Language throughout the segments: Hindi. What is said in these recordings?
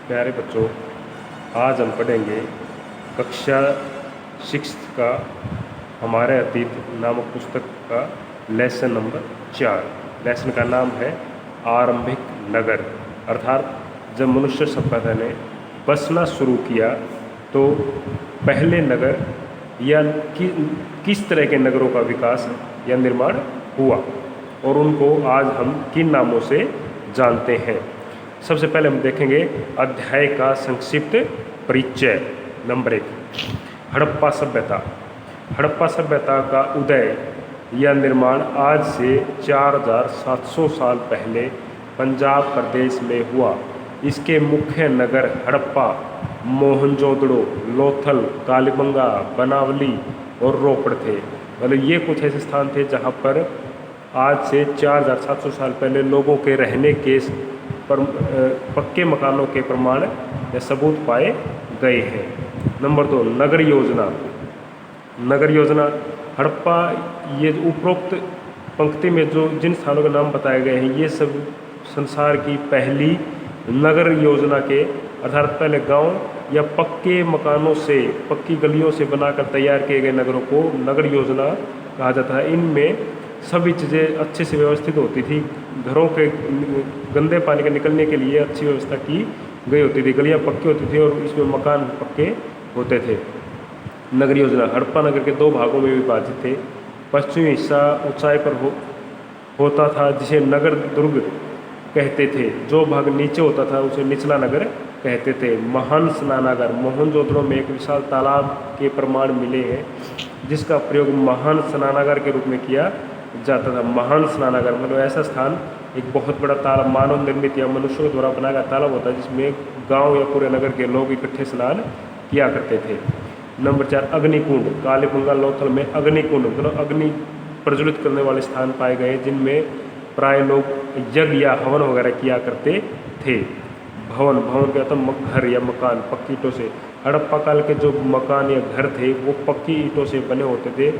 प्यारे बच्चों, आज हम पढ़ेंगे कक्षा 6 का हमारे अतीत नामक पुस्तक का लेसन नंबर 4। लेसन का नाम है आरंभिक नगर। अर्थात जब मनुष्य सभ्यता ने बसना शुरू किया तो पहले नगर या किस तरह के नगरों का विकास या निर्माण हुआ और उनको आज हम किन नामों से जानते हैं। सबसे पहले हम देखेंगे अध्याय का संक्षिप्त परिचय। नंबर 1, हड़प्पा सभ्यता। हड़प्पा सभ्यता का उदय या निर्माण आज से 4700 साल पहले पंजाब प्रदेश में हुआ। इसके मुख्य नगर हड़प्पा, मोहनजोदड़ो, लोथल, कालीबंगा, बनावली और रोपड़ थे। मतलब ये कुछ ऐसे स्थान थे जहाँ पर आज से 4700 साल पहले लोगों के रहने के पक्के मकानों के प्रमाण या सबूत पाए गए हैं। नंबर 2, नगर योजना। नगर योजना हड़प्पा, ये उपरोक्त पंक्ति में जो जिन स्थानों के नाम बताए गए हैं ये सब संसार की पहली नगर योजना के अर्थात पहले गांव या पक्के मकानों से, पक्की गलियों से बनाकर तैयार किए गए नगरों को नगर योजना कहा जाता है। इनमें सभी चीज़ें अच्छे से व्यवस्थित होती थी। घरों के गंदे पानी के निकलने के लिए अच्छी व्यवस्था की गई होती थी। गलियां पक्की होती थी और इसमें मकान पक्के होते थे। नगर योजना हड़प्पा नगर के 2 भागों में विभाजित थे। पश्चिमी हिस्सा ऊंचाई पर होता था जिसे नगर दुर्ग कहते थे। जो भाग नीचे होता था उसे निचला नगर कहते थे। महान स्नानागार। मोहनजोदड़ो में एक विशाल तालाब के प्रमाण मिले हैं जिसका प्रयोग महान स्नानागार के रूप में किया जाता था। महान स्नानागार मतलब ऐसा स्थान, एक बहुत बड़ा तालाब, मानव निर्मित या मनुष्यों द्वारा बनाया गया तालाब होता है जिसमें गांव या पूरे नगर के लोग इकट्ठे स्नान किया करते थे। नंबर 4, अग्निकुंड। कालीबंगा, लोथल में अग्निकुंड मतलब अग्नि प्रज्वलित करने वाले स्थान पाए गए जिनमें प्राय लोग यज्ञ या हवन वगैरह किया करते थे। भवन के मतलब घर या मकान पक्की ईंटों से। हड़प्पा काल के जो मकान या घर थे वो पक्की ईंटों से बने होते थे।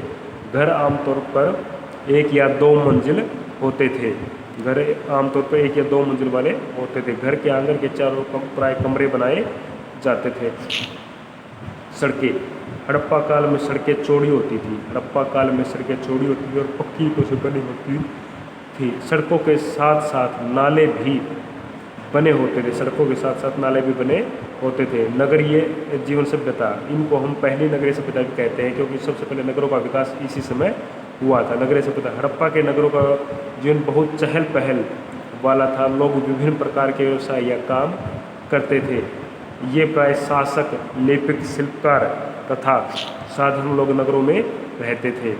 घर आमतौर पर 1 या 2 मंजिल होते थे। घर आमतौर पर 1 या 2 मंजिल वाले होते थे। घर के आंगन के चारों प्राय कमरे बनाए जाते थे। सड़कें। हड़प्पा काल में सड़कें चौड़ी होती थी। हड़प्पा काल में सड़कें चौड़ी होती थी और पक्की ईंटों से बनी होती थी। सड़कों के साथ साथ नाले भी बने होते थे। सड़कों के साथ साथ नाले भी बने होते थे। नगरीय जीवन सभ्यता, इनको हम पहली नगरीय सभ्यता भी कहते हैं क्योंकि सबसे पहले नगरों का विकास इसी समय हुआ था। नगरीय सभ्यता हड़प्पा के नगरों का जीवन बहुत चहल पहल वाला था। लोग विभिन्न प्रकार के व्यवसाय या काम करते थे। ये प्राय शासक, लेपिक, शिल्पकार तथा साधारण लोग नगरों में रहते थे।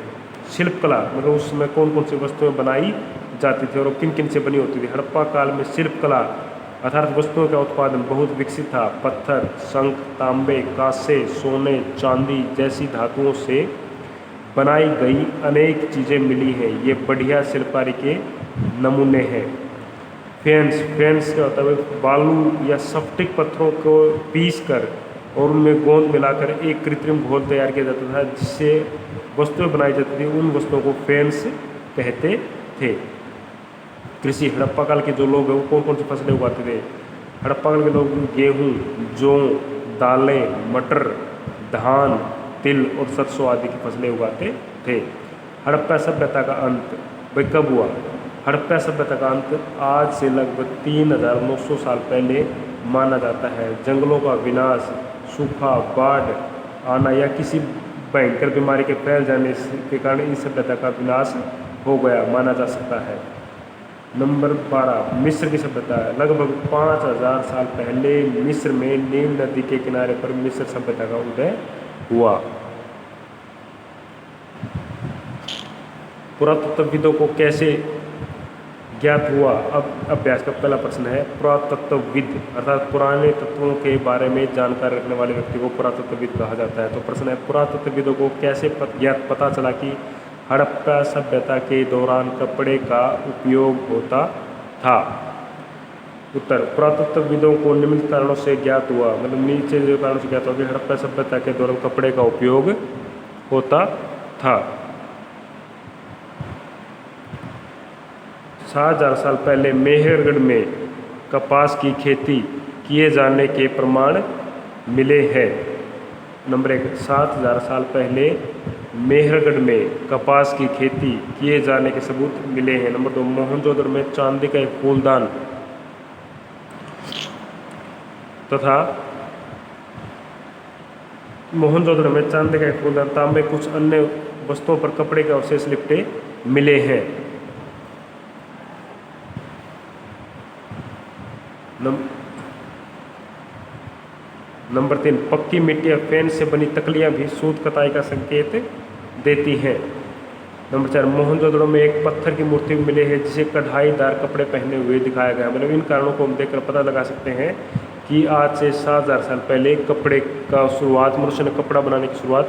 शिल्पकला मतलब उस समय कौन कौन सी वस्तुएं बनाई जाती थी और किन किन से बनी होती थी। हड़प्पा काल में शिल्पकला अर्थात वस्तुओं का उत्पादन बहुत विकसित था। पत्थर, शंख, तांबे, कांसे, सोने, चांदी जैसी धातुओं से बनाई गई अनेक चीज़ें मिली हैं। ये बढ़िया शिल्पकारी के नमूने हैं। फेंस क्या होता है? बालू या स्फटिक पत्थरों को पीस कर और उनमें गोंद मिलाकर एक कृत्रिम घोल तैयार किया जाता था जिससे वस्तुएं बनाई जाती थी। उन वस्तुओं को फेंस कहते थे। कृषि। हड़प्पा काल के जो लोग हैं वो कौन कौन सी फसलें उगाते थे? हड़प्पा काल के लोग गेहूँ, जौ, दालें, मटर, धान, तिल और सरसों आदि की फसलें उगाते थे। हड़प्पा सभ्यता का अंत भाई कब हुआ? हड़प्पा सभ्यता का अंत आज से लगभग 3900 साल पहले माना जाता है। जंगलों का विनाश, सूखा, बाढ़ आना या किसी भयंकर बीमारी के फैल जाने के कारण इस सभ्यता का विनाश हो गया माना जा सकता है। नंबर 12, मिस्र की सभ्यता। लगभग 5000 साल पहले मिस्र में नील नदी के किनारे पर मिस्र सभ्यता का उदय हुआ। पुरातत्वविदों को कैसे ज्ञात हुआ? अब अभ्यास का पहला प्रश्न है पुरातत्वविद अर्थात पुराने तत्वों के बारे में जानकारी रखने वाले व्यक्ति को पुरातत्वविद कहा जाता है। तो प्रश्न है पुरातत्वविदों को कैसे पता चला कि हड़प्पा सभ्यता के दौरान कपड़े का उपयोग होता था? उत्तर, पुरातत्वविदों को निम्न कारणों से ज्ञात हुआ मतलब नीचे जो कारणों से ज्ञात हुआ कि हड़प्पा सभ्यता के दौरान कपड़े का उपयोग होता था। 7000 साल पहले मेहरगढ़ में कपास की खेती किए जाने के प्रमाण मिले हैं। नंबर 1, 7000 साल पहले मेहरगढ़ में कपास की खेती किए जाने के सबूत मिले हैं। नंबर 2, मोहनजोदड़ो में चांदी का एक फूलदान तथा मोहनजोदड़ो में चांदी का एक फूलदान, तांबे, कुछ अन्य वस्तुओं पर कपड़े के अवशेष लिपटे मिले हैं। नंबर 3, पक्की मिट्टी या फेन से बनी तकलियां भी सूत कताई का संकेत देती हैं। नंबर 4, मोहनजोदड़ो में एक पत्थर की मूर्ति मिले है जिसे कढ़ाईदार कपड़े पहने हुए दिखाया गया। मतलब इन कारणों को हम देखकर पता लगा सकते हैं कि आज से 7000 साल पहले कपड़े का शुरुआत, मनुष्य ने कपड़ा बनाने की शुरुआत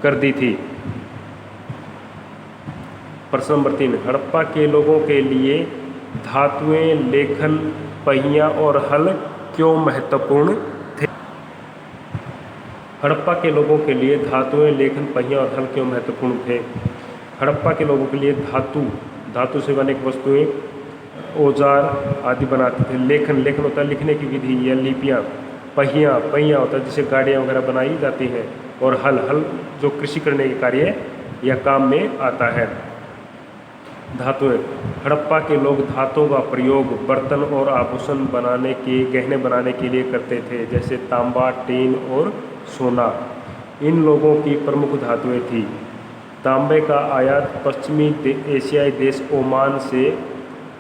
कर दी थी। प्रश्न नंबर 3, हड़प्पा के लोगों के लिए धातुएं, लेखन, पहिया और हल क्यों महत्वपूर्ण थे? हड़प्पा के लोगों के लिए धातुएं, लेखन, पहिया और हल क्यों महत्वपूर्ण थे? हड़प्पा के लोगों के लिए धातु से बने वस्तुएं, औजार आदि बनाते थे। लेखन होता है लिखने की विधि या लिपियाँ। पहिया होता है जिसे गाड़ियाँ वगैरह बनाई जाती हैं। और हल जो कृषि करने के कार्य या काम में आता है। धातुएं, हड़प्पा के लोग धातुओं का प्रयोग बर्तन और आभूषण बनाने के, गहने बनाने के लिए करते थे, जैसे तांबा, टीन और सोना। इन लोगों की प्रमुख धातुएं थी तांबे का आयात पश्चिमी एशियाई देश ओमान से,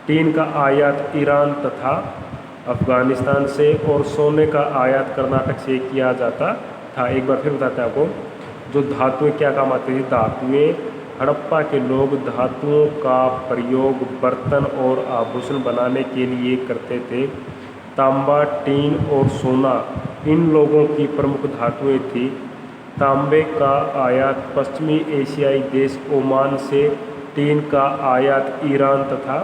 टीन का आयात ईरान तथा अफगानिस्तान से और सोने का आयात कर्नाटक से किया जाता था। एक बार फिर बताते हैं आपको, जो धातुएं क्या काम आती थी। धातुएं, हड़प्पा के लोग धातुओं का प्रयोग बर्तन और आभूषण बनाने के लिए करते थे। तांबा, टीन और सोना इन लोगों की प्रमुख धातुएं थी। तांबे का आयात पश्चिमी एशियाई देश ओमान से, टीन का आयात ईरान तथा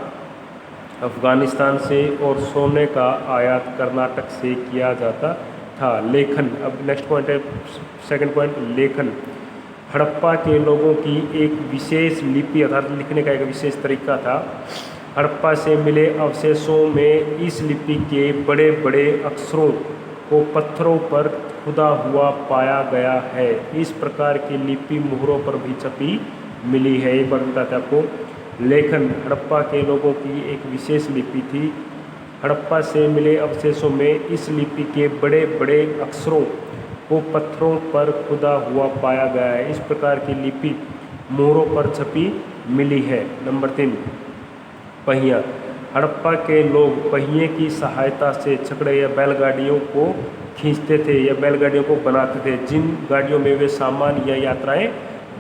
अफगानिस्तान से और सोने का आयात कर्नाटक से किया जाता था। लेखन, अब नेक्स्ट पॉइंट है, सेकंड पॉइंट, लेखन। हड़प्पा के लोगों की एक विशेष लिपि अर्थात लिखने का एक विशेष तरीका था। हड़प्पा से मिले अवशेषों में इस लिपि के बड़े बड़े अक्षरों को पत्थरों पर खुदा हुआ पाया गया है। इस प्रकार की लिपि मुहरों पर भी छपी मिली है। एक बार बताते हैं आपको, लेखन, हड़प्पा के लोगों की एक विशेष लिपि थी। हड़प्पा से मिले अवशेषों में इस लिपि के बड़े बड़े अक्षरों को पत्थरों पर खुदा हुआ पाया गया है। इस प्रकार की लिपि मोहरों पर छपी मिली है। नंबर 3, पहिया। हड़प्पा के लोग पहिए की सहायता से छकड़े या बैलगाड़ियों को खींचते थे या बैलगाड़ियों को बनाते थे, जिन गाड़ियों में वे सामान या यात्राएं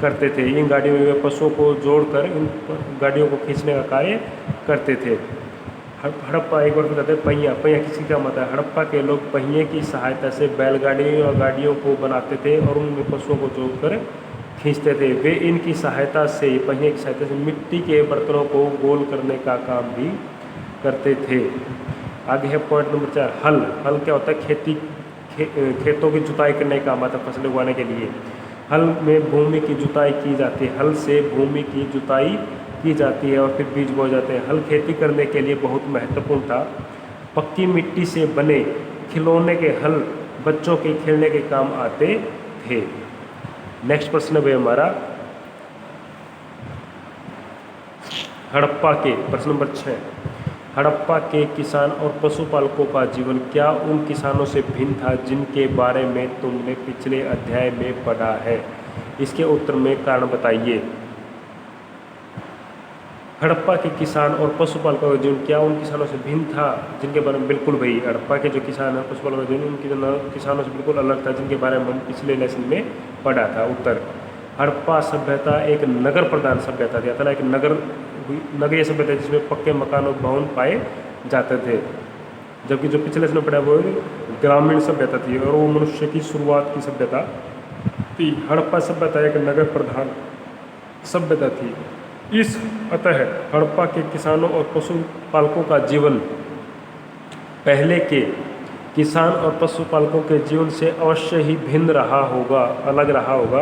करते थे। इन गाड़ियों में वे पशुओं को जोड़कर इन गाड़ियों को खींचने का कार्य करते थे। हड़प्पा, एक बार बताते हैं, पहिया किसी का मत है। हड़प्पा के लोग पहिए की सहायता से बैलगाड़ियों या गाड़ियों को बनाते थे और उनमें पशुओं को जोड़कर खींचते थे। वे इनकी सहायता से, पहिए की सहायता से मिट्टी के बर्तनों को गोल करने का काम भी करते थे। आगे है पॉइंट नंबर 4, हल क्या होता है? खेतों की जुताई करने का काम आता है, फसल उगाने के लिए। हल में भूमि की जुताई की जाती है। हल से भूमि की जुताई की जाती है और फिर बीज बोए जाते हैं। हल खेती करने के लिए बहुत महत्वपूर्ण था। पक्की मिट्टी से बने खिलौने के हल बच्चों के खेलने के काम आते थे। नेक्स्ट प्रश्न है हमारा हड़प्पा के, प्रश्न नंबर 6, हड़प्पा के किसान और पशुपालकों का जीवन क्या उन किसानों से भिन्न था जिनके बारे में तुमने पिछले अध्याय में पढ़ा है? इसके उत्तर में कारण बताइए। हड़प्पा के किसान और पशुपालकों का जीवन क्या उन किसानों से भिन्न था जिनके बारे में, बिल्कुल भाई, हड़प्पा के जो किसान हैं, पशुपालकों का जीवन उनके किसानों से बिल्कुल अलग था जिनके बारे में हम पिछले लेसन में पढ़ा था। उत्तर, हड़प्पा सभ्यता एक नगर प्रधान सभ्यता थी, अतः एक नगरीय सभ्यता जिसमें पक्के मकान और भवन पाए जाते थे, जबकि जो पिछले लेसन में पढ़ा वो ग्रामीण सभ्यता थी और वो मनुष्य की शुरुआत की सभ्यता थी। हड़प्पा सभ्यता एक नगर प्रधान सभ्यता थी। अतः हड़प्पा के किसानों और पशुपालकों का जीवन पहले के किसान और पशुपालकों के जीवन से अवश्य ही भिन्न रहा होगा, अलग रहा होगा।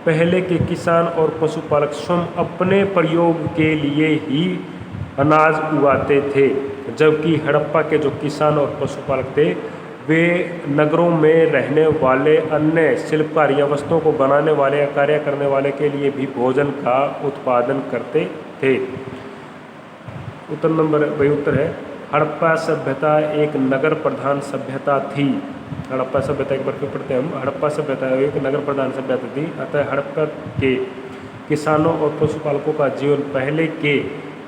पहले के किसान और पशुपालक स्वयं अपने प्रयोग के लिए ही अनाज उगाते थे, जबकि हड़प्पा के जो किसान और पशुपालक थे वे नगरों में रहने वाले अन्य शिल्पकार या वस्तुओं को बनाने वाले या कार्य करने वाले के लिए भी भोजन का उत्पादन करते थे। उत्तर नंबर वही उत्तर है, हड़प्पा सभ्यता एक नगर प्रधान सभ्यता थी। हड़प्पा सभ्यता एक बार फिर पढ़ते हैं हम। हड़प्पा सभ्यता एक नगर प्रधान सभ्यता थी, अतः हड़प्पा के किसानों और पशुपालकों का जीवन पहले के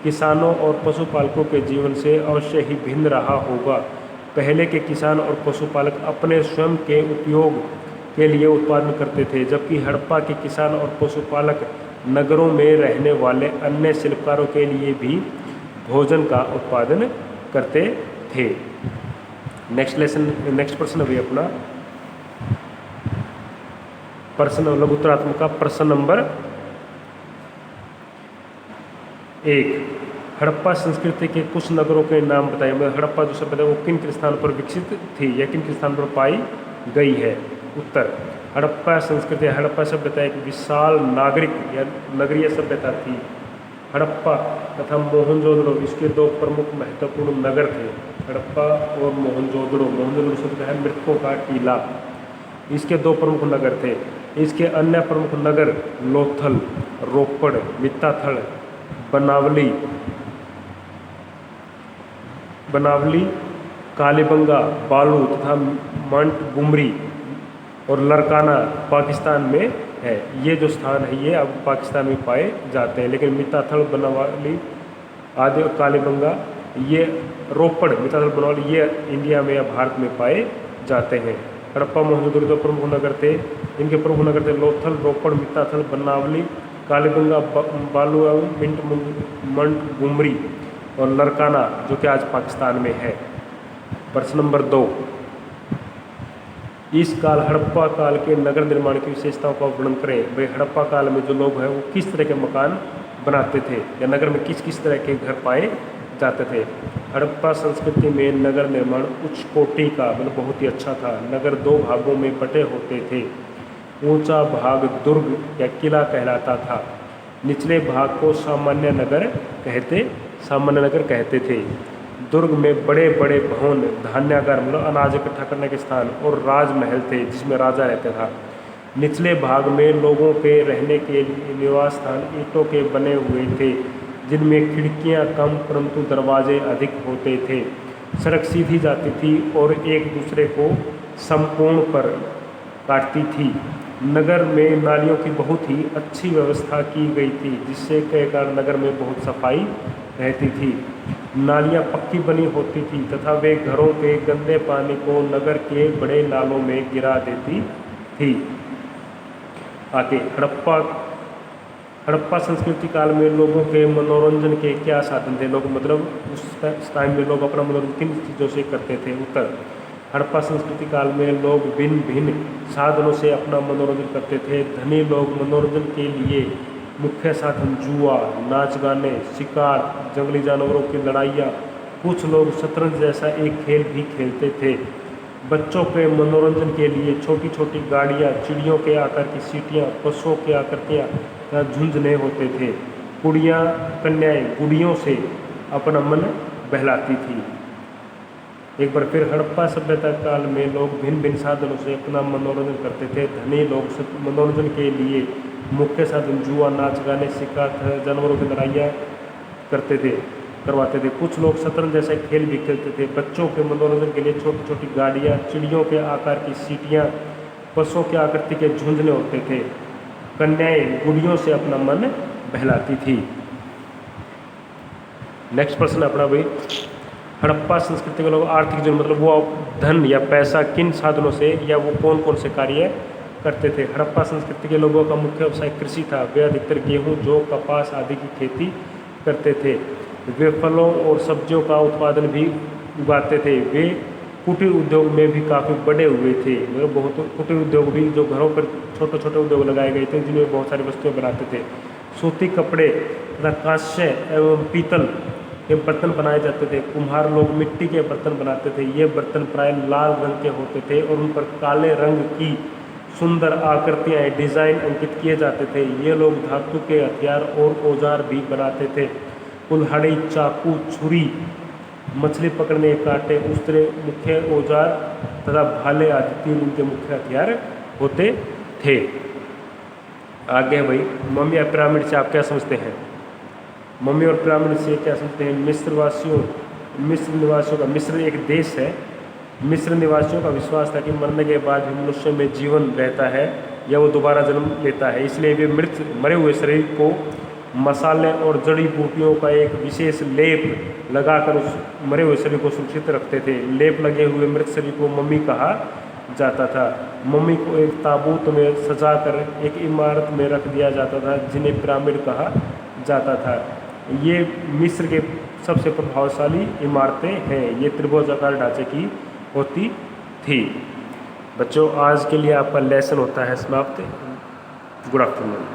किसानों और पशुपालकों के जीवन से अवश्य ही भिन्न रहा होगा। पहले के किसान और पशुपालक अपने स्वयं के उपयोग के लिए उत्पादन करते थे, जबकि हड़प्पा के किसान और पशुपालक नगरों में रहने वाले अन्य शिल्पकारों के लिए भी भोजन का उत्पादन करते थे। नेक्स्ट प्रश्न अभी अपना प्रश्न लघुत्तरात्मक का प्रश्न नंबर 1, हड़प्पा संस्कृति के कुछ नगरों के नाम बताइए। मतलब हड़प्पा जो सभ्यता वो किन किन स्थान पर विकसित थी या किन किन स्थान पर पाई गई है। उत्तर, हड़प्पा संस्कृति हड़प्पा सभ्यता एक विशाल नागरिक या नगरीय सभ्यता थी। हड़प्पा तथा मोहनजोदड़ो इसके दो प्रमुख महत्वपूर्ण नगर थे। हड़प्पा और मोहनजोदड़ो, मोहनजोदड़ो शब्द है मृतकों का टीला, इसके दो प्रमुख नगर थे। इसके अन्य प्रमुख नगर लोथल, रोपड़, मित्ताथल, बनावली, कालीबंगा, बालू तथा मंटगुमरी और लरकाना पाकिस्तान में है। ये जो स्थान है ये अब पाकिस्तान में पाए जाते हैं, लेकिन मित्ताथल, बनावली आदि और कालीबंगा, ये रोपड़, मित्ताथल, बनावली ये इंडिया में या भारत में पाए जाते हैं। हड़प्पा मोहनजोदड़ो दो प्रमुख नगर थे। इनके प्रमुख नगर थे लोथल, रोपड़, मित्ताथल, बनावली, कालीबंगा, बालू एवं मंटगुमरी और लरकाना जो कि आज पाकिस्तान में है। प्रश्न नंबर 2, इस काल हड़प्पा काल के नगर निर्माण की विशेषताओं का वर्णन करें। भाई हड़प्पा काल में जो लोग हैं वो किस तरह के मकान बनाते थे या नगर में किस किस तरह के घर पाए जाते थे। हड़प्पा संस्कृति में नगर निर्माण उच्च कोटि का मतलब बहुत ही अच्छा था। नगर दो भागों में बटे होते थे। ऊंचा भाग दुर्ग या किला कहलाता था। निचले भाग को सामान्य नगर कहते थे। दुर्ग में बड़े बड़े भवन, धान्यागार मतलब अनाज इकट्ठा करने के स्थान और राजमहल थे जिसमें राजा रहता था। निचले भाग में लोगों के रहने के लिए निवास स्थान ईंटों के बने हुए थे, जिनमें खिड़कियां कम परंतु दरवाजे अधिक होते थे। सड़क सीधी जाती थी और एक दूसरे को समकोण पर काटती थी। नगर में नालियों की बहुत ही अच्छी व्यवस्था की गई थी, जिससे कई कारण नगर में बहुत सफाई रहती थी। नालियां पक्की बनी होती थी तथा वे घरों के गंदे पानी को नगर के बड़े नालों में गिरा देती थी। आगे हड़प्पा संस्कृति काल में लोगों के मनोरंजन के क्या साधन थे। लोग मतलब उस टाइम में लोग अपना मनोरंजन किन चीज़ों से करते थे। उत्तर, हड़प्पा संस्कृति काल में लोग भिन्न भिन्न साधनों से अपना मनोरंजन करते थे। धनी लोग मनोरंजन के लिए मुख्य साधन जुआ, नाच गाने, शिकार, जंगली जानवरों की लड़ाइयाँ, कुछ लोग शतरंज जैसा एक खेल भी खेलते थे। बच्चों के मनोरंजन के लिए छोटी छोटी गाड़ियाँ, चिड़ियों के आकार की सीटियाँ, पशुओं की आकृतियाँ या झुंझुने होते थे। कन्याएं गुड़ियों से अपना मन बहलाती थी। एक बार फिर हड़प्पा सभ्यता काल में लोग भिन्न भिन्न साधनों से अपना मनोरंजन करते थे। धनी लोग मनोरंजन के लिए मुख्य साधन जुआ, नाच गाने, शिकार, जानवरों की लड़ाइयाँ करवाते थे। कुछ लोग शतरंज जैसे खेल भी खेलते थे। बच्चों के मनोरंजन के लिए छोटी छोटी गाड़ियाँ, चिड़ियों के आकार की सीटियाँ, पशुओं की आकृति के झुंझुने होते थे। कन्याएं गुड़ियों से अपना मन बहलाती थी। नेक्स्ट प्रश्न अपना भाई, हड़प्पा संस्कृति के लोग आर्थिक जीवन मतलब वो धन या पैसा किन साधनों से या वो कौन कौन से कार्य करते थे। हड़प्पा संस्कृति के लोगों का मुख्य व्यवसाय कृषि था। वे अधिकतर गेहूं, जौ, कपास आदि की खेती करते थे। वे फलों और सब्जियों का उत्पादन भी उगाते थे। वे कुटीर उद्योग में भी काफ़ी बड़े हुए थे। मतलब बहुत कुटीर उद्योग भी जो घरों पर छोटे छोटे उद्योग लगाए गए थे, जिनमें बहुत सारी वस्तुएं बनाते थे। सूती कपड़े तथा कांस्य एवं पीतल के बर्तन बनाए जाते थे। कुम्हार लोग मिट्टी के बर्तन बनाते थे। ये बर्तन प्राय लाल रंग के होते थे और उन पर काले रंग की सुंदर आकृतियाँ डिज़ाइन अंकित किए जाते थे। ये लोग धातु के हथियार और औजार भी बनाते थे। कुल्हाड़ी, चाकू, छुरी मछली पकड़ने के कांटे, उस्तरे, मुख्य औजार तथा भाले आदि 3 इनके मुख्य हथियार होते थे। आगे भाई मम्मी और पिरामिड से आप क्या समझते हैं? मम्मी और पिरामिड से क्या समझते हैं? मिस्र निवासियों का, मिस्र एक देश है, मिस्र निवासियों का विश्वास था कि मरने के बाद भी मनुष्य में जीवन रहता है या वो दोबारा जन्म लेता है, इसलिए वे मरे हुए शरीर को मसाले और जड़ी बूटियों का एक विशेष लेप लगाकर उस मरे हुए शरीर को सुरक्षित रखते थे। लेप लगे हुए मृत शरीर को मम्मी कहा जाता था। मम्मी को एक ताबूत में सजाकर एक इमारत में रख दिया जाता था जिन्हें पिरामिड कहा जाता था। ये मिस्र के सबसे प्रभावशाली इमारतें हैं, ये त्रिभुजाकार ढांचे की होती थी। बच्चों आज के लिए आपका लेसन होता है समाप्त। Good afternoon.